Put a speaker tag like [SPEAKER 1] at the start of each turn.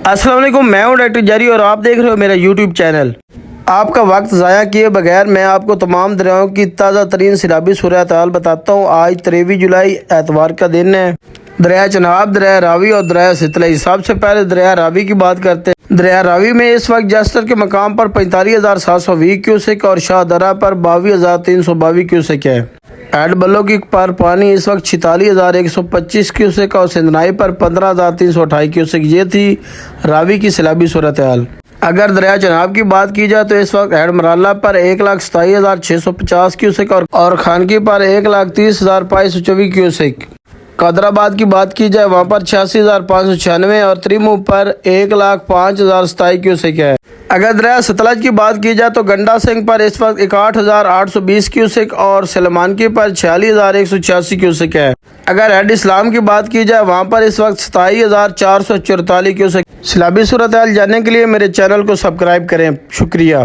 [SPEAKER 1] السلام علیکم، میں ہوں ڈاکٹر جاری اور آپ دیکھ رہے ہو میرا یوٹیوب چینل۔ آپ کا وقت ضائع کیے بغیر میں آپ کو تمام دریاؤں کی تازہ ترین سیلابی صورتحال بتاتا ہوں۔ آج 23 جولائی اتوار کا دن ہے۔ دریا چناب، دریا راوی اور دریا ستلج۔ سب سے پہلے دریا راوی کی بات کرتے ہیں۔ دریا راوی میں اس وقت جسٹر کے مقام پر 45,720 کیوسک اور شاہ درہ پر 22,322 کیوسک ہے۔ ایڈ بلو کی پر پانی اس وقت 46,125 کیوسک اور سندنائی پر 15,328 کیوسک۔ یہ تھی راوی کی سیلابی صورتحال۔ اگر دریا چناب کی بات کی جائے تو اس وقت ایڈ مرالہ پر 1,27,650 کیوسک اور خانگی پر 1,30,524 کیوسک۔ قادر آباد کی بات کی جائے وہاں پر 86,596 اور تریمو پر 1,05,027 کیوسک ہے۔ اگر دریا ستلج کی بات کی جائے تو گنڈا سنگھ پر اس وقت 61,820 کیوسک اور سلمانکی پر 46,186 کیوسک ہے۔ اگر ایڈ اسلام کی بات کی جائے وہاں پر اس وقت 27,444 کیوسک۔ سیلابی صورتحال جاننے کے لیے میرے چینل کو سبسکرائب کریں۔ شکریہ۔